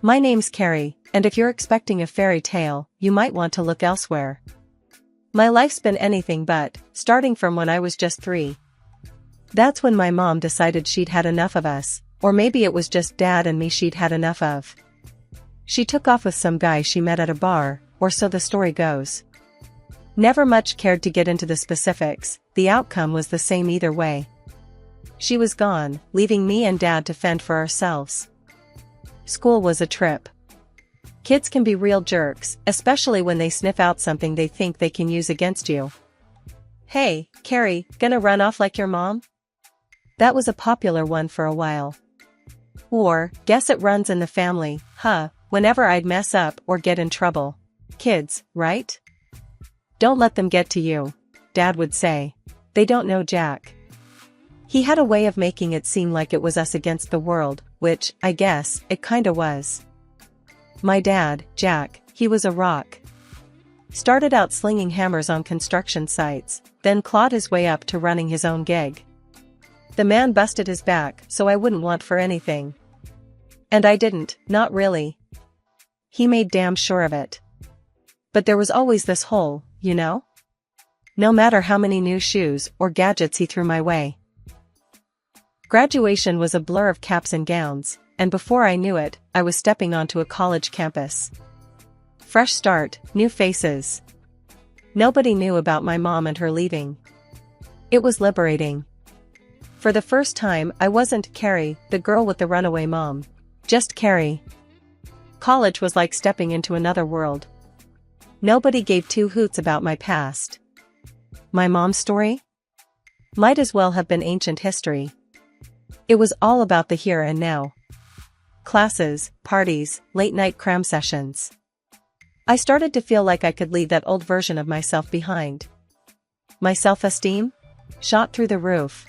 My name's Carrie, and if you're expecting a fairy tale, you might want to look elsewhere. My life's been anything but, starting from when I was just 3. That's when my mom decided she'd had enough of us, or maybe it was just Dad and me she'd had enough of. She took off with some guy she met at a bar, or so the story goes. Never much cared to get into the specifics, the outcome was the same either way. She was gone, leaving me and Dad to fend for ourselves. School was a trip. Kids can be real jerks, especially when they sniff out something they think they can use against you. "Hey, Carrie, gonna run off like your mom?" That was a popular one for a while. Or, "Guess it runs in the family, huh?" Whenever I'd mess up or get in trouble. Kids, right? "Don't let them get to you," Dad would say. "They don't know Jack." He had a way of making it seem like it was us against the world, which, I guess, it kinda was. My dad, Jack, he was a rock. Started out slinging hammers on construction sites, then clawed his way up to running his own gig. The man busted his back so I wouldn't want for anything. And I didn't, not really. He made damn sure of it. But there was always this hole, you know? No matter how many new shoes or gadgets he threw my way. Graduation was a blur of caps and gowns, and before I knew it, I was stepping onto a college campus. Fresh start, new faces. Nobody knew about my mom and her leaving. It was liberating. For the first time, I wasn't Carrie, the girl with the runaway mom. Just Carrie. College was like stepping into another world. Nobody gave two hoots about my past. My mom's story? Might as well have been ancient history. It was all about the here and now. Classes, parties, late-night cram sessions. I started to feel like I could leave that old version of myself behind. My self-esteem? Shot through the roof.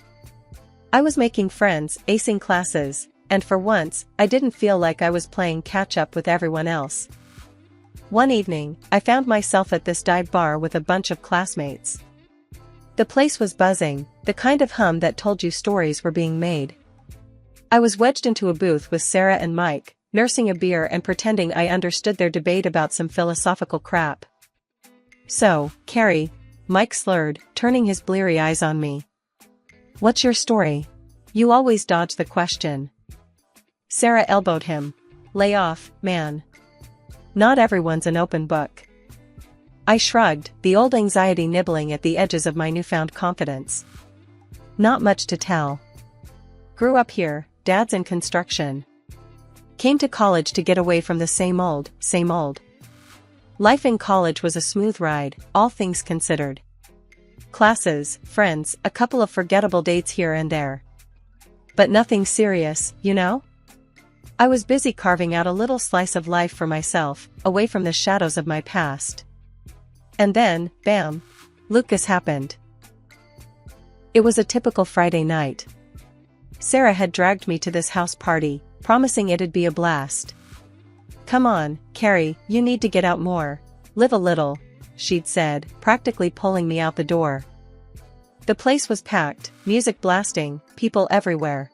I was making friends, acing classes, and for once, I didn't feel like I was playing catch-up with everyone else. One evening, I found myself at this dive bar with a bunch of classmates. The place was buzzing, the kind of hum that told you stories were being made. I was wedged into a booth with Sarah and Mike, nursing a beer and pretending I understood their debate about some philosophical crap. "So, Carrie," Mike slurred, turning his bleary eyes on me. "What's your story? You always dodge the question." Sarah elbowed him. "Lay off, man. Not everyone's an open book." I shrugged, the old anxiety nibbling at the edges of my newfound confidence. "Not much to tell. Grew up here, Dad's in construction. Came to college to get away from the same old, same old. Life in college was a smooth ride, all things considered. Classes, friends, a couple of forgettable dates here and there. But nothing serious, you know? I was busy carving out a little slice of life for myself, away from the shadows of my past. And then, bam, Lucas happened. It was a typical Friday night. Sarah had dragged me to this house party, promising it'd be a blast. "Come on, Carrie, you need to get out more. Live a little," she'd said, practically pulling me out the door. The place was packed, music blasting, people everywhere.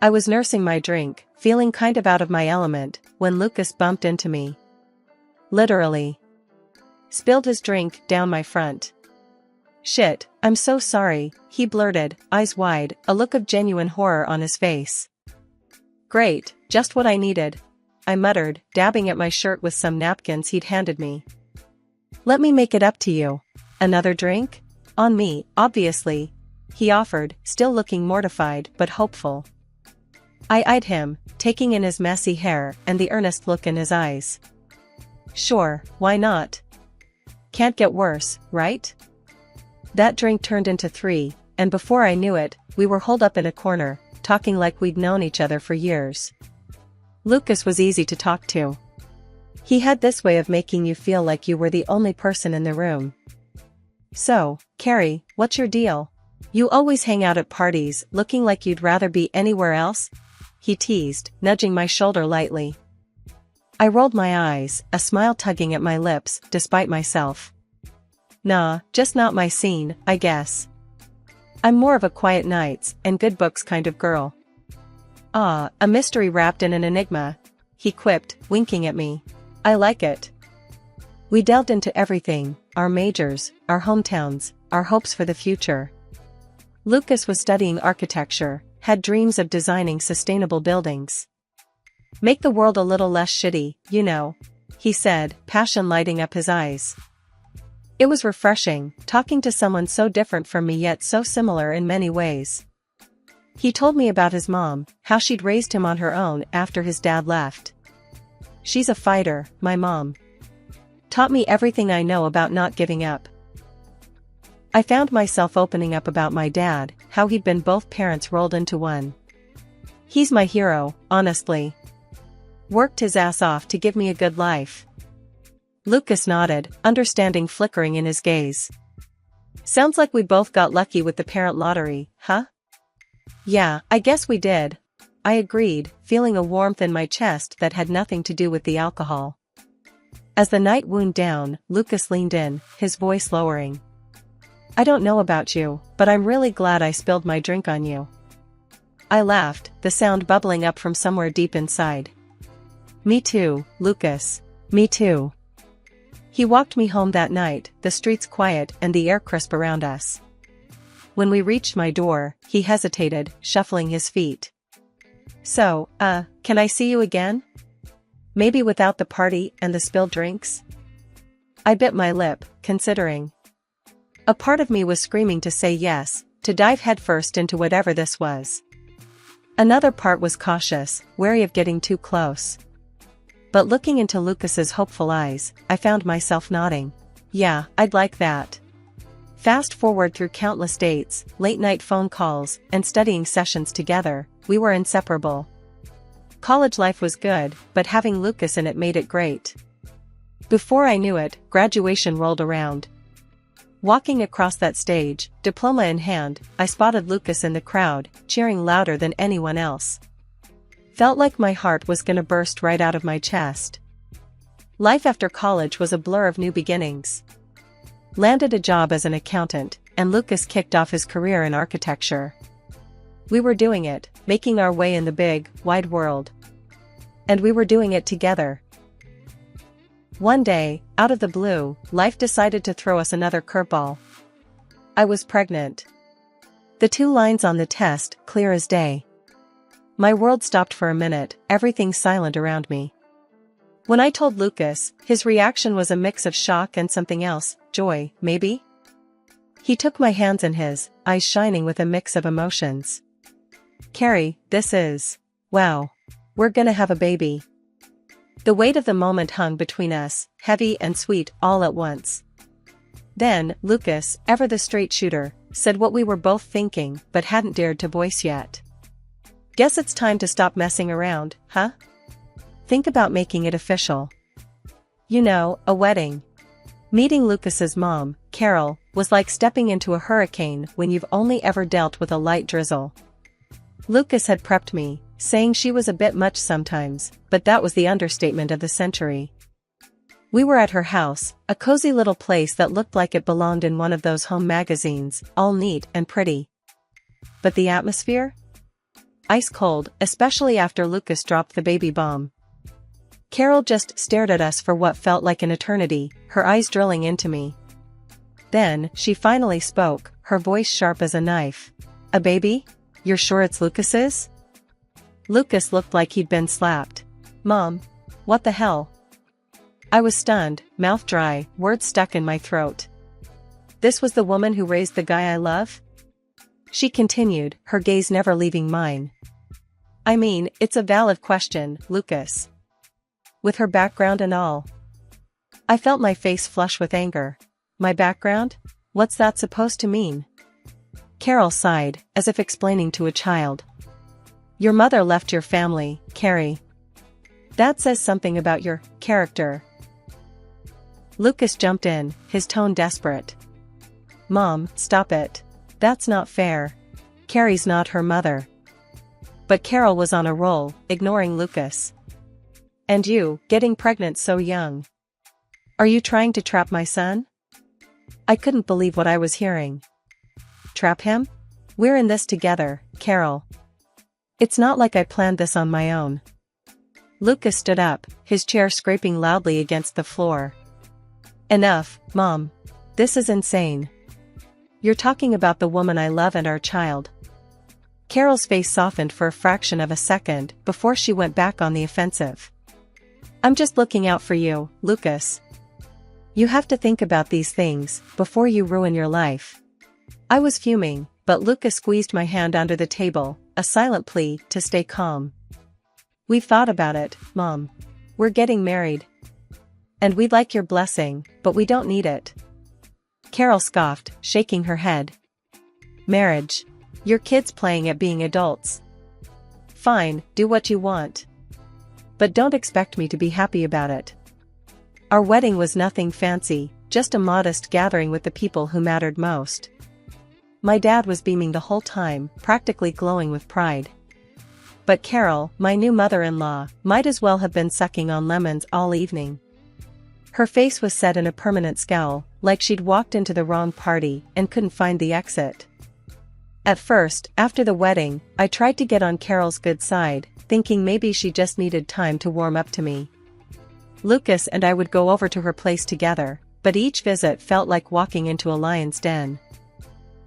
I was nursing my drink, feeling kind of out of my element, when Lucas bumped into me. Literally. Spilled his drink down my front. "Shit, I'm so sorry," he blurted, eyes wide, a look of genuine horror on his face. "Great, just what I needed," I muttered, dabbing at my shirt with some napkins he'd handed me. "Let me make it up to you. Another drink? On me, obviously," he offered, still looking mortified but hopeful. I eyed him, taking in his messy hair and the earnest look in his eyes. "Sure, why not? Can't get worse, right?" That drink turned into 3, and before I knew it, we were holed up in a corner, talking like we'd known each other for years. Lucas was easy to talk to. He had this way of making you feel like you were the only person in the room. "So, Carrie, what's your deal? You always hang out at parties, looking like you'd rather be anywhere else?" he teased, nudging my shoulder lightly. I rolled my eyes, a smile tugging at my lips, despite myself. "Nah, just not my scene, I guess. I'm more of a quiet nights and good books kind of girl." "Ah, a mystery wrapped in an enigma. he quipped, winking at me. I like it. We delved into everything, our majors, our hometowns, our hopes for the future. Lucas was studying architecture, had dreams of designing sustainable buildings. Make the world a little less shitty, you know, he said, passion lighting up his eyes. It was refreshing, talking to someone so different from me yet so similar in many ways. He told me about his mom, how she'd raised him on her own after his dad left. She's a fighter, my mom. Taught me everything I know about not giving up. I found myself opening up about my dad, how he'd been both parents rolled into one. He's my hero, honestly. Worked his ass off to give me a good life. Lucas nodded, understanding flickering in his gaze. Sounds like we both got lucky with the parent lottery, huh? Yeah, I guess we did. I agreed, feeling a warmth in my chest that had nothing to do with the alcohol. As the night wound down, Lucas leaned in, his voice lowering. I don't know about you, but I'm really glad I spilled my drink on you. I laughed, the sound bubbling up from somewhere deep inside. Me too, Lucas. Me too. He walked me home that night, the streets quiet and the air crisp around us. When we reached my door, he hesitated, shuffling his feet. So, can I see you again? Maybe without the party and the spilled drinks? I bit my lip, considering. A part of me was screaming to say yes, to dive headfirst into whatever this was. Another part was cautious, wary of getting too close. But looking into Lucas's hopeful eyes, I found myself nodding. Yeah, I'd like that. Fast forward through countless dates, late-night phone calls, and studying sessions together, we were inseparable. College life was good, but having Lucas in it made it great. Before I knew it, graduation rolled around. Walking across that stage, diploma in hand, I spotted Lucas in the crowd, cheering louder than anyone else. Felt like my heart was gonna burst right out of my chest. Life after college was a blur of new beginnings. Landed a job as an accountant, and Lucas kicked off his career in architecture. We were doing it, making our way in the big, wide world. And we were doing it together. One day, out of the blue, life decided to throw us another curveball. I was pregnant. The 2 lines on the test, clear as day. My world stopped for a minute, everything silent around me. When I told Lucas, his reaction was a mix of shock and something else, joy, maybe? He took my hands in his, eyes shining with a mix of emotions. Carrie, this is... wow. We're gonna have a baby. The weight of the moment hung between us, heavy and sweet all at once. Then, Lucas, ever the straight shooter, said what we were both thinking but hadn't dared to voice yet. Guess it's time to stop messing around, huh? Think about making it official. You know, a wedding. Meeting Lucas's mom, Carol, was like stepping into a hurricane when you've only ever dealt with a light drizzle. Lucas had prepped me, saying she was a bit much sometimes, but that was the understatement of the century. We were at her house, a cozy little place that looked like it belonged in one of those home magazines, all neat and pretty. But the atmosphere? Ice cold, especially after Lucas dropped the baby bomb. Carol just stared at us for what felt like an eternity, her eyes drilling into me. Then, she finally spoke, her voice sharp as a knife. A baby? You're sure it's Lucas's? Lucas looked like he'd been slapped. Mom, what the hell? I was stunned, mouth dry, words stuck in my throat. This was the woman who raised the guy I love? She continued, her gaze never leaving mine. I mean, it's a valid question, Lucas. With her background and all. I felt my face flush with anger. My background? What's that supposed to mean? Carol sighed, as if explaining to a child. Your mother left your family, Carrie. That says something about your character. Lucas jumped in, his tone desperate. Mom, stop it. That's not fair. Carrie's not her mother. But Carol was on a roll, ignoring Lucas. And you, getting pregnant so young. Are you trying to trap my son? I couldn't believe what I was hearing. Trap him? We're in this together, Carol. It's not like I planned this on my own. Lucas stood up, his chair scraping loudly against the floor. Enough, Mom. This is insane. You're talking about the woman I love and our child. Carol's face softened for a fraction of a second before she went back on the offensive. I'm just looking out for you, Lucas. You have to think about these things before you ruin your life. I was fuming, but Lucas squeezed my hand under the table, a silent plea to stay calm. We've thought about it, Mom. We're getting married. And we'd like your blessing, but we don't need it. Carol scoffed, shaking her head. Marriage. Your kids playing at being adults. Fine, do what you want. But don't expect me to be happy about it. Our wedding was nothing fancy, just a modest gathering with the people who mattered most. My dad was beaming the whole time, practically glowing with pride. But Carol, my new mother-in-law, might as well have been sucking on lemons all evening. Her face was set in a permanent scowl, like she'd walked into the wrong party and couldn't find the exit. At first, after the wedding, I tried to get on Carol's good side, thinking maybe she just needed time to warm up to me. Lucas and I would go over to her place together, but each visit felt like walking into a lion's den.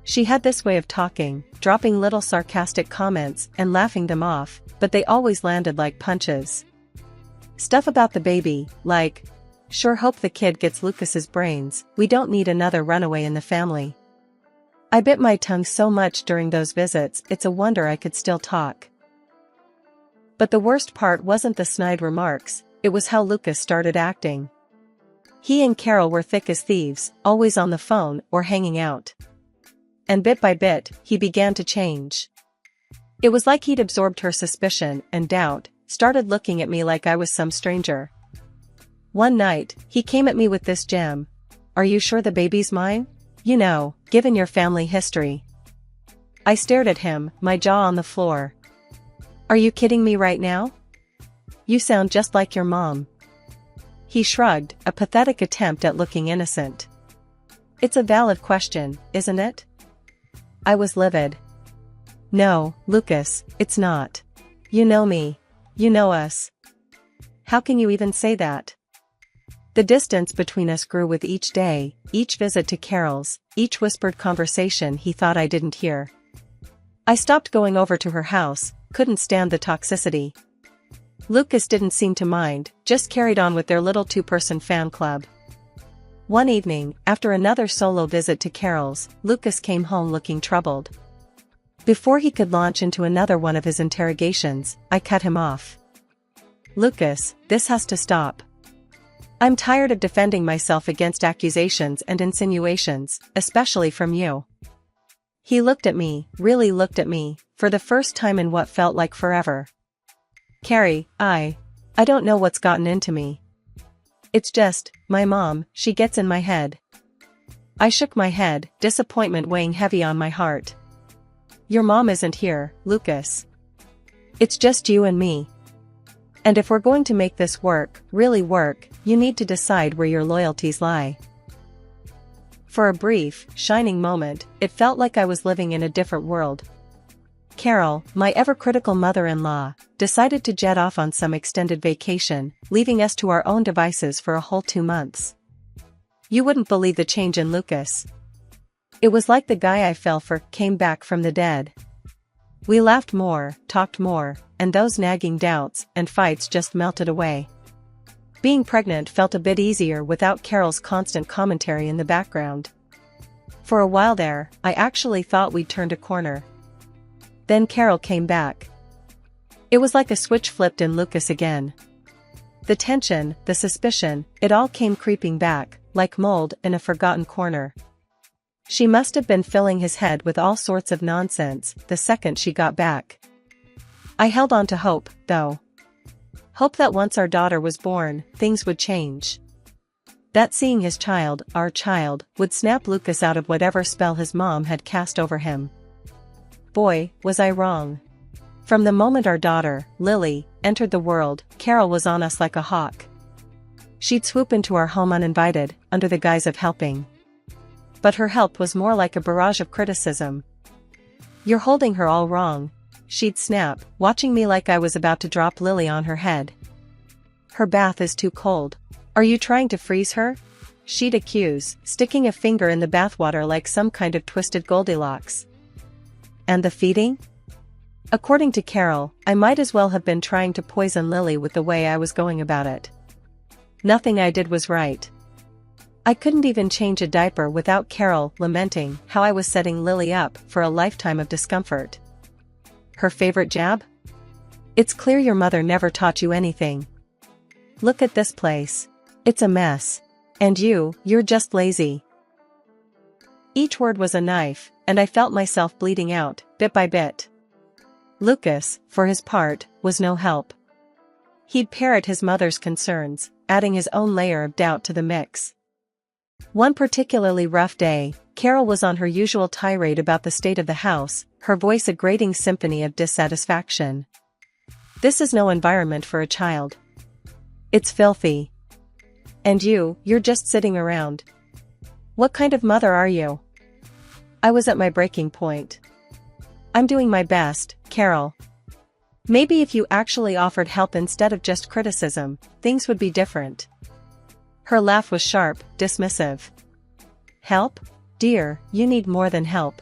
She had this way of talking, dropping little sarcastic comments and laughing them off, but they always landed like punches. Stuff about the baby, like, sure hope the kid gets Lucas's brains, we don't need another runaway in the family. I bit my tongue so much during those visits, it's a wonder I could still talk. But the worst part wasn't the snide remarks, it was how Lucas started acting. He and Carol were thick as thieves, always on the phone or hanging out. And bit by bit, he began to change. It was like he'd absorbed her suspicion and doubt, started looking at me like I was some stranger. One night, he came at me with this gem. Are you sure the baby's mine? You know, given your family history. I stared at him, my jaw on the floor. Are you kidding me right now? You sound just like your mom. He shrugged, a pathetic attempt at looking innocent. It's a valid question, isn't it? I was livid. No, Lucas, it's not. You know me. You know us. How can you even say that? The distance between us grew with each day, each visit to Carol's, each whispered conversation he thought I didn't hear. I stopped going over to her house, couldn't stand the toxicity. Lucas didn't seem to mind, just carried on with their little two-person fan club. One evening, after another solo visit to Carol's, Lucas came home looking troubled. Before he could launch into another one of his interrogations, I cut him off. Lucas, this has to stop. I'm tired of defending myself against accusations and insinuations, especially from you. He looked at me, really looked at me, for the first time in what felt like forever. Carrie, I don't know what's gotten into me. It's just, my mom, she gets in my head. I shook my head, disappointment weighing heavy on my heart. Your mom isn't here, Lucas. It's just you and me. And if we're going to make this work, really work, you need to decide where your loyalties lie. For a brief, shining moment, it felt like I was living in a different world. Carol, my ever-critical mother-in-law, decided to jet off on some extended vacation, leaving us to our own devices for a whole 2 months. You wouldn't believe the change in Lucas. It was like the guy I fell for came back from the dead. We laughed more, talked more, and those nagging doubts and fights just melted away. Being pregnant felt a bit easier without Carol's constant commentary in the background. For a while there, I actually thought we'd turned a corner. Then Carol came back. It was like a switch flipped in Lucas again. The tension, the suspicion, it all came creeping back, like mold in a forgotten corner. She must have been filling his head with all sorts of nonsense the second she got back. I held on to hope, though. Hope that once our daughter was born, things would change. That seeing his child, our child, would snap Lucas out of whatever spell his mom had cast over him. Boy, was I wrong. From the moment our daughter, Lily, entered the world, Carol was on us like a hawk. She'd swoop into our home uninvited, under the guise of helping. But her help was more like a barrage of criticism. You're holding her all wrong, she'd snap, watching me like I was about to drop Lily on her head. Her bath is too cold. Are you trying to freeze her? She'd accuse, sticking a finger in the bathwater like some kind of twisted Goldilocks. And the feeding? According to Carol, I might as well have been trying to poison Lily with the way I was going about it. Nothing I did was right. I couldn't even change a diaper without Carol lamenting how I was setting Lily up for a lifetime of discomfort. Her favorite jab? It's clear your mother never taught you anything. Look at this place. It's a mess. And you're just lazy. Each word was a knife, and I felt myself bleeding out, bit by bit. Lucas, for his part, was no help. He'd parrot his mother's concerns, adding his own layer of doubt to the mix. One particularly rough day, Carol was on her usual tirade about the state of the house, her voice a grating symphony of dissatisfaction. This is no environment for a child. It's filthy. And you're just sitting around. What kind of mother are you? I was at my breaking point. I'm doing my best, Carol. Maybe if you actually offered help instead of just criticism, things would be different. Her laugh was sharp, dismissive. Help? Dear, you need more than help.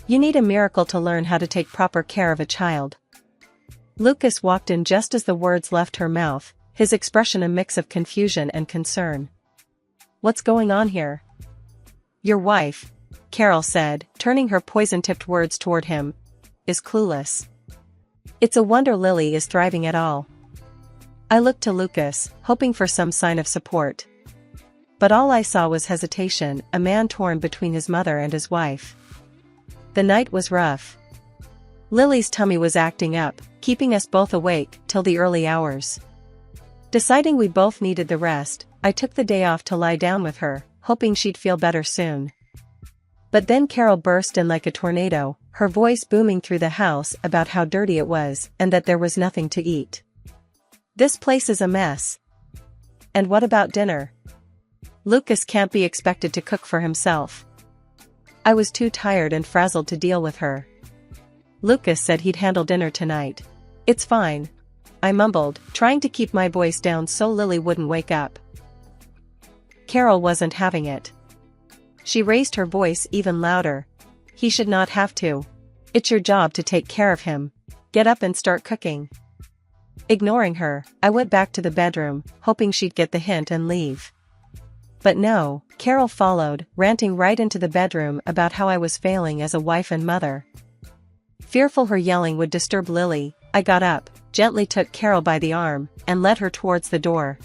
You need a miracle to learn how to take proper care of a child. Lucas walked in just as the words left her mouth, his expression a mix of confusion and concern. What's going on here? Your wife, Carol said, turning her poison-tipped words toward him, is clueless. It's a wonder Lily is thriving at all. I looked to Lucas, hoping for some sign of support. But all I saw was hesitation, a man torn between his mother and his wife. The night was rough. Lily's tummy was acting up, keeping us both awake till the early hours. Deciding we both needed the rest, I took the day off to lie down with her, hoping she'd feel better soon. But then Carol burst in like a tornado, her voice booming through the house about how dirty it was and that there was nothing to eat. This place is a mess. And what about dinner? Lucas can't be expected to cook for himself. I was too tired and frazzled to deal with her. Lucas said he'd handle dinner tonight. It's fine, I mumbled, trying to keep my voice down so Lily wouldn't wake up. Carol wasn't having it. She raised her voice even louder. He should not have to. It's your job to take care of him. Get up and start cooking. Ignoring her, I went back to the bedroom, hoping she'd get the hint and leave. But no, Carol followed, ranting right into the bedroom about how I was failing as a wife and mother. Fearful her yelling would disturb Lily, I got up, gently took Carol by the arm, and led her towards the door.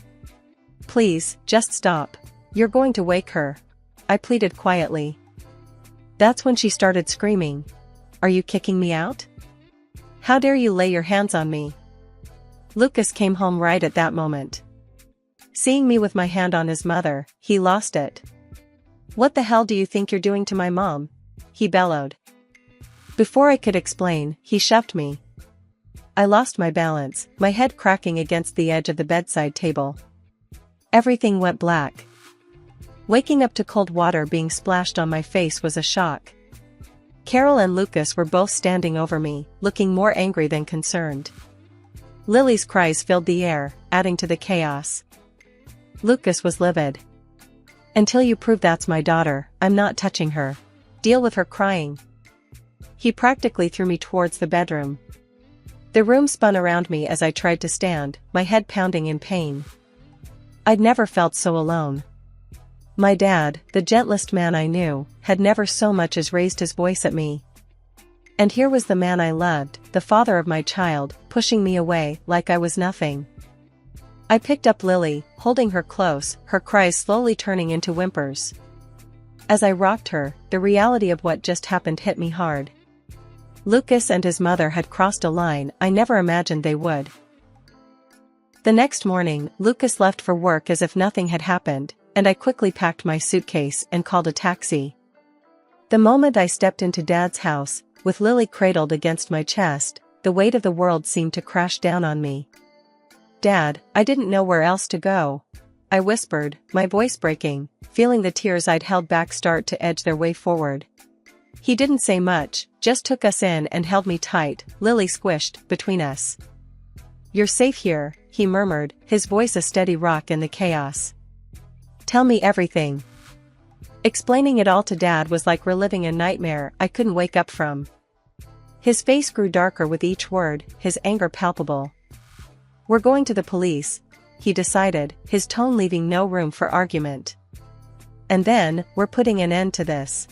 Please, just stop. You're going to wake her, I pleaded quietly. That's when she started screaming. Are you kicking me out? How dare you lay your hands on me? Lucas came home right at that moment. Seeing me with my hand on his mother, he lost it. What the hell do you think you're doing to my mom? He bellowed. Before I could explain, he shoved me. I lost my balance, my head cracking against the edge of the bedside table. Everything went black. Waking up to cold water being splashed on my face was a shock. Carol and Lucas were both standing over me, looking more angry than concerned. Lily's cries filled the air, adding to the chaos. Lucas was livid. Until you prove that's my daughter, I'm not touching her. Deal with her crying. He practically threw me towards the bedroom. The room spun around me as I tried to stand, my head pounding in pain. I'd never felt so alone. My dad, the gentlest man I knew, had never so much as raised his voice at me. And here was the man I loved, the father of my child, pushing me away like I was nothing. I picked up Lily, holding her close, her cries slowly turning into whimpers. As I rocked her, the reality of what just happened hit me hard. Lucas and his mother had crossed a line I never imagined they would. The next morning, Lucas left for work as if nothing had happened, and I quickly packed my suitcase and called a taxi. The moment I stepped into Dad's house, with Lily cradled against my chest, the weight of the world seemed to crash down on me. Dad, I didn't know where else to go. I whispered, my voice breaking, feeling the tears I'd held back start to edge their way forward. He didn't say much, just took us in and held me tight, Lily squished between us. You're safe here, he murmured, his voice a steady rock in the chaos. Tell me everything. Explaining it all to Dad was like reliving a nightmare I couldn't wake up from. His face grew darker with each word, his anger palpable. We're going to the police, he decided, his tone leaving no room for argument. And then, we're putting an end to this.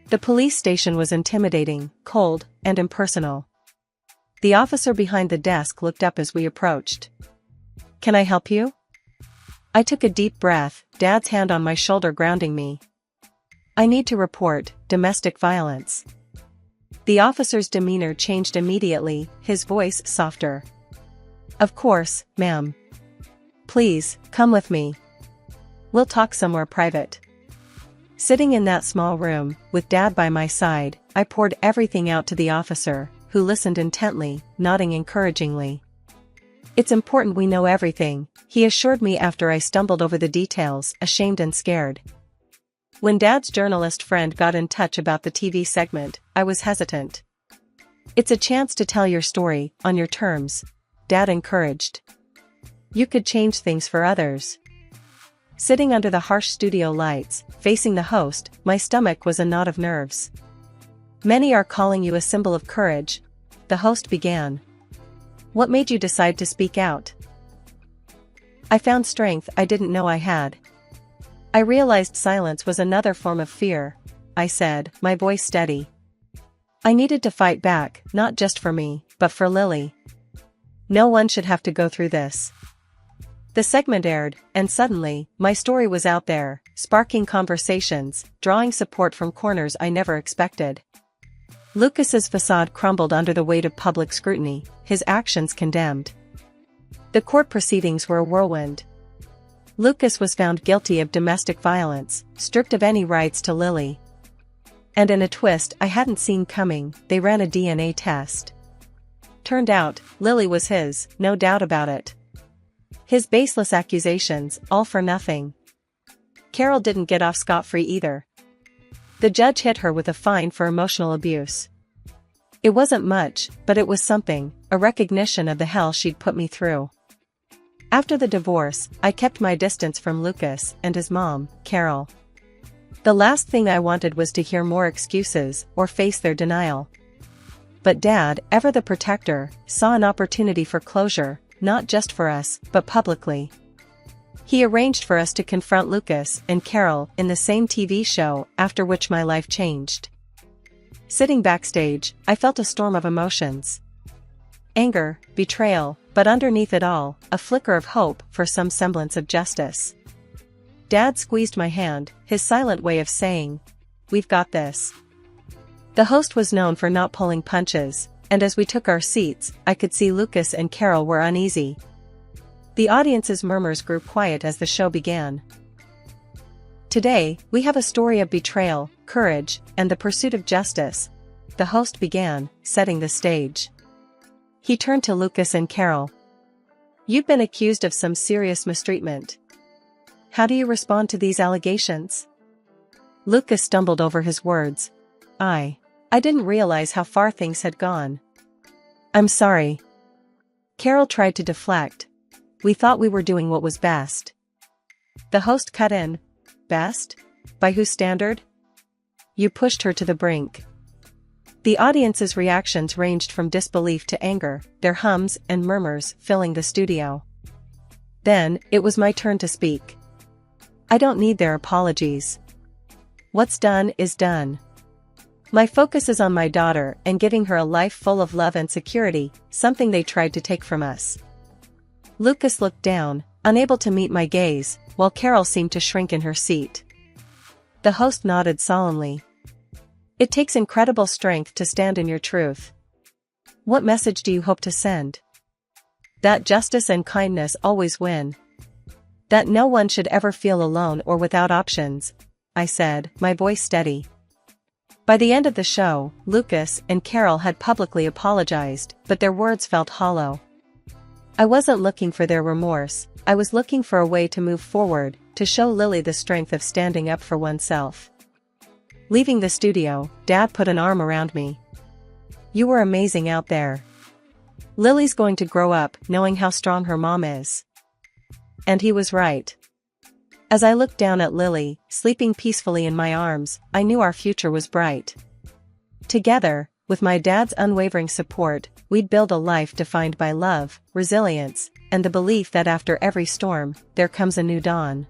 The police station was intimidating, cold, and impersonal. The officer behind the desk looked up as we approached. Can I help you? I took a deep breath, Dad's hand on my shoulder grounding me. I need to report domestic violence. The officer's demeanor changed immediately, his voice softer. Of course, ma'am. Please, come with me. We'll talk somewhere private. Sitting in that small room, with Dad by my side, I poured everything out to the officer, who listened intently, nodding encouragingly. It's important we know everything, he assured me after I stumbled over the details, ashamed and scared. When Dad's journalist friend got in touch about the TV segment, I was hesitant. It's a chance to tell your story, on your terms, Dad encouraged. You could change things for others. Sitting under the harsh studio lights, facing the host, my stomach was a knot of nerves. Many are calling you a symbol of courage, the host began. What made you decide to speak out? I found strength I didn't know I had. I realized silence was another form of fear, I said, my voice steady. I needed to fight back, not just for me, but for Lily. No one should have to go through this. The segment aired, and suddenly, my story was out there, sparking conversations, drawing support from corners I never expected. Lucas's facade crumbled under the weight of public scrutiny, his actions condemned. The court proceedings were a whirlwind. Lucas was found guilty of domestic violence, stripped of any rights to Lily. And in a twist I hadn't seen coming, they ran a DNA test. Turned out, Lily was his, no doubt about it. His baseless accusations, all for nothing. Carol didn't get off scot-free either. The judge hit her with a fine for emotional abuse. It wasn't much, but it was something, a recognition of the hell she'd put me through. After the divorce, I kept my distance from Lucas and his mom, Carol. The last thing I wanted was to hear more excuses or face their denial. But Dad, ever the protector, saw an opportunity for closure, not just for us, but publicly. He arranged for us to confront Lucas and Carol in the same TV show, after which my life changed. Sitting backstage, I felt a storm of emotions. Anger, betrayal, but underneath it all, a flicker of hope for some semblance of justice. Dad squeezed my hand, his silent way of saying, "We've got this." The host was known for not pulling punches, and as we took our seats, I could see Lucas and Carol were uneasy. The audience's murmurs grew quiet as the show began. Today, we have a story of betrayal, courage, and the pursuit of justice, the host began, setting the stage. He turned to Lucas and Carol. You've been accused of some serious mistreatment. How do you respond to these allegations? Lucas stumbled over his words. I didn't realize how far things had gone. I'm sorry. Carol tried to deflect. We thought we were doing what was best. The host cut in. Best? By whose standard? You pushed her to the brink. The audience's reactions ranged from disbelief to anger, their hums and murmurs filling the studio. Then, it was my turn to speak. I don't need their apologies. What's done is done. My focus is on my daughter and giving her a life full of love and security, something they tried to take from us. Lucas looked down, unable to meet my gaze, while Carol seemed to shrink in her seat. The host nodded solemnly. It takes incredible strength to stand in your truth. What message do you hope to send? That justice and kindness always win. That no one should ever feel alone or without options, I said, my voice steady. By the end of the show, Lucas and Carol had publicly apologized, but their words felt hollow. I wasn't looking for their remorse, I was looking for a way to move forward, to show Lily the strength of standing up for oneself. Leaving the studio, Dad put an arm around me. You were amazing out there. Lily's going to grow up knowing how strong her mom is. And he was right. As I looked down at Lily, sleeping peacefully in my arms, I knew our future was bright. Together, with my dad's unwavering support, we'd build a life defined by love, resilience, and the belief that after every storm, there comes a new dawn.